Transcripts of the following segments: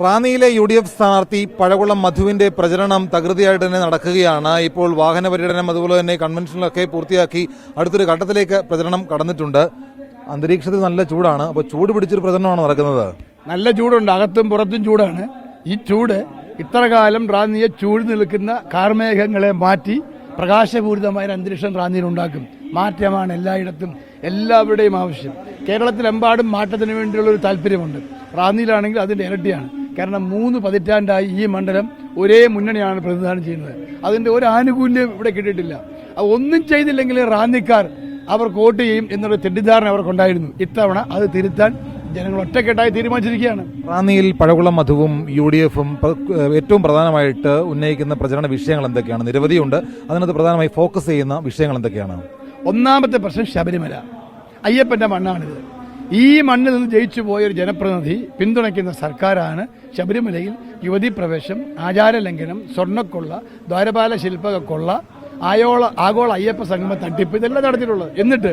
റാന്നിയിലെ UDF സ്ഥാനാർത്ഥി പഴകുളം മധുവിന്റെ പ്രചരണം തകൃതിയായിട്ട് തന്നെ നടക്കുകയാണ്. ഇപ്പോൾ വാഹന പര്യടനം അതുപോലെ തന്നെ കൺവെൻഷനിലൊക്കെ പൂർത്തിയാക്കി അടുത്തൊരു ഘട്ടത്തിലേക്ക് പ്രചരണം കടന്നിട്ടുണ്ട്. അന്തരീക്ഷത്തിൽ നല്ല ചൂടാണ്. അപ്പോൾ ചൂട് പിടിച്ചൊരു പ്രചരണമാണ് നടക്കുന്നത്. നല്ല ചൂടുണ്ട്, അകത്തും പുറത്തും ചൂടാണ്. ഈ ചൂട് ഇത്ര കാലം റാന്നിയെ ചൂട് നിൽക്കുന്ന കാർമേഘങ്ങളെ മാറ്റി പ്രകാശപൂരിതമായ അന്തരീക്ഷം റാന്നിയിൽ ഉണ്ടാക്കും. മാറ്റമാണ് എല്ലായിടത്തും എല്ലാവരുടെയും ആവശ്യം. കേരളത്തിലെമ്പാടും മാറ്റത്തിന് വേണ്ടിയുള്ള ഒരു താല്പര്യമുണ്ട്. റാന്നിയിലാണെങ്കിൽ അതിന്റെ ഇരട്ടിയാണ്. കാരണം 3 പതിറ്റാണ്ടായി ഈ മണ്ഡലം ഒരേ മുന്നണിയാണ് പ്രതിനിധാനം ചെയ്യുന്നത്. അതിന്റെ ഒരു ആനുകൂല്യം ഇവിടെ കിട്ടിയിട്ടില്ല. അത് ഒന്നും ചെയ്തില്ലെങ്കിൽ റാന്നിക്കാർ അവർക്ക് വോട്ട് ചെയ്യും എന്നുള്ള തെറ്റിദ്ധാരണ അവർക്കുണ്ടായിരുന്നു. ഇത്തവണ അത് തിരുത്താൻ ജനങ്ങൾ ഒറ്റക്കെട്ടായി തീരുമാനിച്ചിരിക്കുകയാണ്. റാന്നിയിൽ പഴകുളം മധുവും UDFും ഏറ്റവും പ്രധാനമായിട്ട് ഉന്നയിക്കുന്ന പ്രചരണ വിഷയങ്ങൾ എന്തൊക്കെയാണ്? നിരവധിയുണ്ട്. അതിനകത്ത് പ്രധാനമായി ഫോക്കസ് ചെയ്യുന്ന വിഷയങ്ങൾ എന്തൊക്കെയാണ്? ഒന്നാമത്തെ പ്രശ്നം ശബരിമല. അയ്യപ്പന്റെ മണ്ണാണിത്. ഈ മണ്ണിൽ നിന്ന് ജയിച്ചു പോയൊരു ജനപ്രതിനിധി പിന്തുണയ്ക്കുന്ന സർക്കാരാണ് ശബരിമലയിൽ യുവതീ പ്രവേശം, ആചാരലംഘനം, സ്വർണ്ണക്കൊള്ള, ദ്വാരപാല ശില്പക കൊള്ള, ആഗോള അയ്യപ്പ സംഗമ തട്ടിപ്പ് ഇതെല്ലാം നടത്തിയിട്ടുള്ളത്. എന്നിട്ട്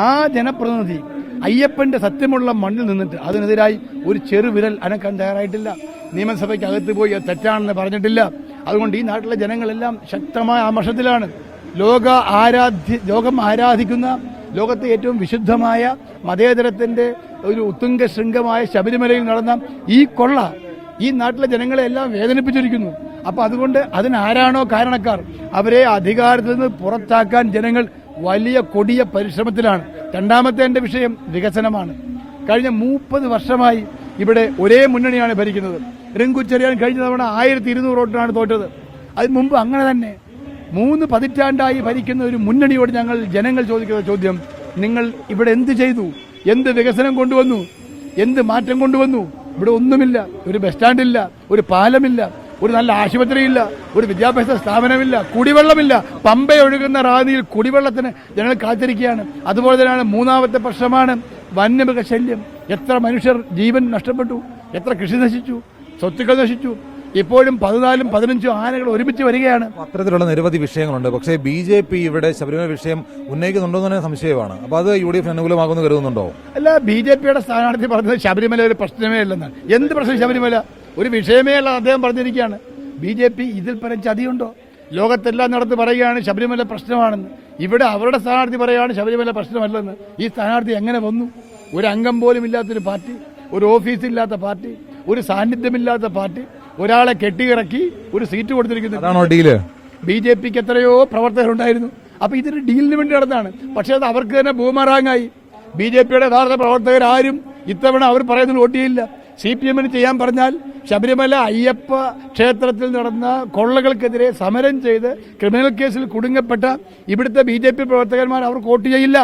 ആ ജനപ്രതിനിധി അയ്യപ്പന്റെ സത്യമുള്ള മണ്ണിൽ നിന്നിട്ട് അതിനെതിരായി ഒരു ചെറുവിരൽ അനക്കാൻ തയ്യാറായിട്ടില്ല. നിയമസഭയ്ക്ക് അകത്ത് പോയി അത് തെറ്റാണെന്ന് പറഞ്ഞിട്ടില്ല. അതുകൊണ്ട് ഈ നാട്ടിലെ ജനങ്ങളെല്ലാം ശക്തമായ ആമർഷത്തിലാണ്. ലോകം ആരാധിക്കുന്ന ലോകത്തെ ഏറ്റവും വിശുദ്ധമായ മതേതരത്തിന്റെ ഒരു ഉത്തുംഗ ശൃംഗമായ ശബരിമലയിൽ നടന്ന ഈ കൊള്ള ഈ നാട്ടിലെ ജനങ്ങളെ എല്ലാം വേദനിപ്പിച്ചിരിക്കുന്നു. അപ്പൊ അതുകൊണ്ട് അതിനാരാണോ കാരണക്കാർ അവരെ അധികാരത്തിൽ നിന്ന് പുറത്താക്കാൻ ജനങ്ങൾ വലിയ കൊടിയ പരിശ്രമത്തിലാണ്. രണ്ടാമത്തെ എന്റെ വിഷയം വികസനമാണ്. കഴിഞ്ഞ 30 വർഷമായി ഇവിടെ ഒരേ മുന്നണിയാണ് ഭരിക്കുന്നത്. റിങ്കു ചെറിയാൻ കഴിഞ്ഞ തവണ 1200 വോട്ടിനാണ് തോറ്റത്. അതിന് മുമ്പ് അങ്ങനെ തന്നെ 3 പതിറ്റാണ്ടായി ഭരിക്കുന്ന ഒരു മുന്നണിയോട് ജനങ്ങൾ ചോദിക്കുന്ന ചോദ്യം, നിങ്ങൾ ഇവിടെ എന്ത് ചെയ്തു? എന്ത് വികസനം കൊണ്ടുവന്നു? എന്ത് മാറ്റം കൊണ്ടുവന്നു? ഇവിടെ ഒന്നുമില്ല. ഒരു ബസ് സ്റ്റാൻഡില്ല, ഒരു പാലമില്ല, ഒരു നല്ല ആശുപത്രിയില്ല, ഒരു വിദ്യാഭ്യാസ സ്ഥാപനമില്ല, കുടിവെള്ളമില്ല. പമ്പ ഒഴുകുന്ന റാന്നിയിൽ കുടിവെള്ളത്തിന് ജനങ്ങൾ കാത്തിരിക്കുകയാണ്. അതുപോലെ തന്നെയാണ് മൂന്നാമത്തെ പ്രശ്നമാണ് വന്യമൃഗശല്യം. എത്ര മനുഷ്യർ ജീവൻ നഷ്ടപ്പെട്ടു, എത്ര കൃഷി നശിച്ചു, സ്വത്തുക്കൾ നശിച്ചു. ഇപ്പോഴും 14ഉം 15ഉം ആനകൾ ഒരുമിച്ച് വരികയാണ്. അത്തരത്തിലുള്ള നിരവധി വിഷയങ്ങളുണ്ട്. പക്ഷേ BJP ഇവിടെ ശബരിമല വിഷയം ഉന്നയിക്കുന്നുണ്ടോ എന്ന് തന്നെ സംശയമാണ്. അപ്പോൾ അത് UDF അനുകൂലമാകുമെന്ന് കരുതുന്നുണ്ടോ? അല്ല, BJPയുടെ സ്ഥാനാർത്ഥി പറഞ്ഞത് ശബരിമല ഒരു പ്രശ്നമേ അല്ലെന്നാണ്. എന്ത് പ്രശ്നം? ശബരിമല ഒരു വിഷയമേ അല്ല അദ്ദേഹം പറഞ്ഞിരിക്കുകയാണ്. BJP ഇതിൽ പരം ചതിയുണ്ടോ? ലോകത്തെല്ലാം നടത്തി പറയുകയാണ് ശബരിമല പ്രശ്നമാണെന്ന്. ഇവിടെ അവരുടെ സ്ഥാനാർത്ഥി പറയുകയാണ് ശബരിമല പ്രശ്നമല്ലെന്ന്. ഈ സ്ഥാനാർത്ഥി എങ്ങനെ വന്നു? ഒരു അംഗം പോലും ഇല്ലാത്തൊരു പാർട്ടി, ഒരു ഓഫീസില്ലാത്ത പാർട്ടി, ഒരു സാന്നിധ്യമില്ലാത്ത പാർട്ടി, ഒരാളെ കെട്ടിയിറക്കി ഒരു സീറ്റ് കൊടുത്തിരിക്കുന്നു. BJPക്ക് എത്രയോ പ്രവർത്തകരുണ്ടായിരുന്നു. അപ്പൊ ഇതൊരു ഡീലിന് വേണ്ടി നടന്നതാണ്. പക്ഷേ അത് അവർക്ക് തന്നെ ബൂമറാങ്ങായി. BJPയുടെ യഥാർത്ഥ പ്രവർത്തകരാരും ഇത്തവണ അവർ പറയുന്നത് വോട്ട് ചെയ്യില്ല. CPMന് ചെയ്യാൻ പറഞ്ഞാൽ ശബരിമല അയ്യപ്പ ക്ഷേത്രത്തിൽ നടന്ന കൊള്ളകൾക്കെതിരെ സമരം ചെയ്ത് ക്രിമിനൽ കേസിൽ കുടുങ്ങപ്പെട്ട ഇവിടുത്തെ BJP പ്രവർത്തകന്മാർ അവർക്ക് വോട്ട് ചെയ്യില്ല.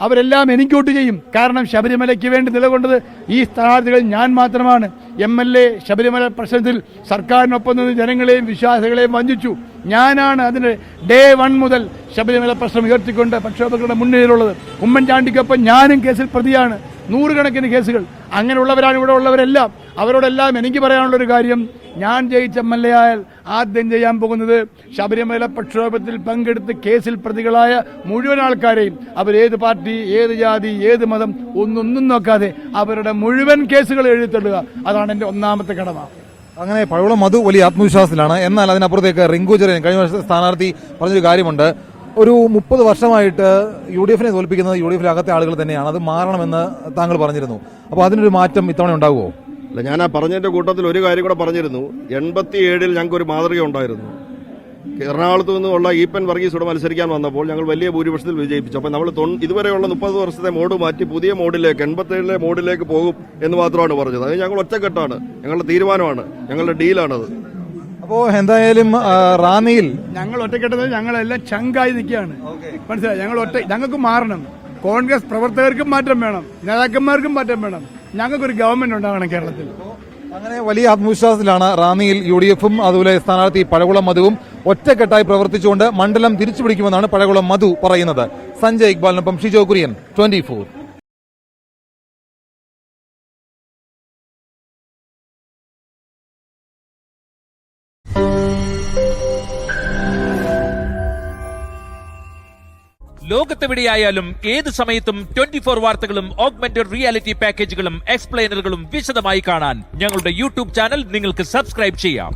അവരെല്ലാം എനിക്ക് വോട്ട് ചെയ്യും. കാരണം ശബരിമലയ്ക്ക് വേണ്ടി നിലകൊണ്ടത് ഈ സ്ഥാനാർത്ഥികൾ ഞാൻ മാത്രമാണ്. MLA ശബരിമല പ്രശ്നത്തിൽ സർക്കാരിനൊപ്പം നിന്ന് ജനങ്ങളെയും വിശ്വാസികളെയും വഞ്ചിച്ചു. ഞാനാണ് അതിന് ഡേ 1 മുതൽ ശബരിമല പ്രശ്നം ഉയർത്തിക്കൊണ്ട് പ്രക്ഷോഭങ്ങളുടെ മുന്നിലുള്ളത്. ഉമ്മൻചാണ്ടിക്കൊപ്പം ഞാനും കേസിൽ പ്രതിയാണ്. 100 കണക്കിന് കേസുകൾ. അങ്ങനെയുള്ളവരാണ് ഇവിടെ ഉള്ളവരെല്ലാം. അവരോടെല്ലാം എനിക്ക് പറയാനുള്ളൊരു കാര്യം, ഞാൻ ജയിച്ച MLA ആയാൽ ആദ്യം ചെയ്യാൻ പോകുന്നത് ശബരിമല പ്രക്ഷോഭത്തിൽ പങ്കെടുത്ത് കേസിൽ പ്രതികളായ മുഴുവൻ ആൾക്കാരെയും, അവരേത് പാർട്ടി, ഏത് ജാതി, ഏത് മതം ഒന്നൊന്നും നോക്കാതെ അവരുടെ മുഴുവൻ കേസുകൾ എഴുതിത്തള്ളുക. അതാണ് എന്റെ ഒന്നാമത്തെ കടമ. അങ്ങനെ പഴകുളം മധു വലിയ ആത്മവിശ്വാസത്തിലാണ്. എന്നാൽ അതിനപ്പുറത്തേക്ക് റിങ്കു ചെറിയാൻ കഴിഞ്ഞ വർഷത്തെ സ്ഥാനാർത്ഥി പറഞ്ഞൊരു കാര്യമുണ്ട്. ഒരു 30 വർഷമായിട്ട് UDFനെ തോൽപ്പിക്കുന്നത് UDFിലെ അകത്തെ ആളുകൾ തന്നെയാണ്. അത് മാറണമെന്ന് താങ്കൾ പറഞ്ഞിരുന്നു. അപ്പോൾ അതിനൊരു മാറ്റം ഇത്തവണ ഉണ്ടാവുമോ? അല്ല, ഞാൻ ആ പറഞ്ഞതിന്റെ കൂട്ടത്തിൽ ഒരു കാര്യം കൂടെ പറഞ്ഞിരുന്നു. 87-ൽ ഞങ്ങൾക്കൊരു മാതൃക ഉണ്ടായിരുന്നു. എറണാകുളത്ത് നിന്നുള്ള ഈപ്പൻ വർഗീസ് ഇവിടെ മത്സരിക്കാൻ വന്നപ്പോൾ ഞങ്ങൾ വലിയ ഭൂരിപക്ഷത്തിൽ വിജയിപ്പിച്ചു. അപ്പോൾ നമ്മൾ ഇതുവരെയുള്ള 30 വർഷത്തെ മോഡ് മാറ്റി പുതിയ മോഡിലേക്ക് 87-ലെ മോഡിലേക്ക് പോകും എന്ന് മാത്രമാണ് പറഞ്ഞത്. അത് ഞങ്ങൾ ഒറ്റക്കെട്ടാണ്, ഞങ്ങളുടെ തീരുമാനമാണ്, ഞങ്ങളുടെ ഡീലാണത്. അപ്പോൾ എന്തായാലും റാന്നിയിൽ ഞങ്ങൾ ഒറ്റക്കെട്ടത് ഞങ്ങളെല്ലാം ചങ്കായി നിൽക്കുകയാണ്. മനസ്സിലായി? ഞങ്ങൾക്ക് മാറണം. കോൺഗ്രസ് പ്രവർത്തകർക്കും മാറ്റം വേണം, നേതാക്കന്മാർക്കും മാറ്റം വേണം. ഞങ്ങൾക്കൊരു ഗവൺമെന്റ് ഉണ്ടാകണം കേരളത്തിൽ. അങ്ങനെ വലിയ ആത്മവിശ്വാസത്തിലാണ് റാന്നിയിൽ UDFും അതുപോലെ സ്ഥാനാർത്ഥി പഴകുളം മധുവും ഒറ്റക്കെട്ടായി പ്രവർത്തിച്ചുകൊണ്ട് മണ്ഡലം തിരിച്ചുപിടിക്കുമെന്നാണ് പഴകുളം മധു പറയുന്നത്. സഞ്ജയ് ഇക്ബാലിനൊപ്പം ഷിജോ കുര്യൻ, 24. ലോകത്തെവിടെയായാലും ഏത് സമയത്തും 24 വാർത്തകളും ഓഗ്മെന്റഡ് റിയാലിറ്റി പാക്കേജുകളും എക്സ്പ്ലെയിനറുകളും വിശദമായി കാണാൻ ഞങ്ങളുടെ യൂട്യൂബ് ചാനൽ നിങ്ങൾക്ക് സബ്സ്ക്രൈബ് ചെയ്യാം.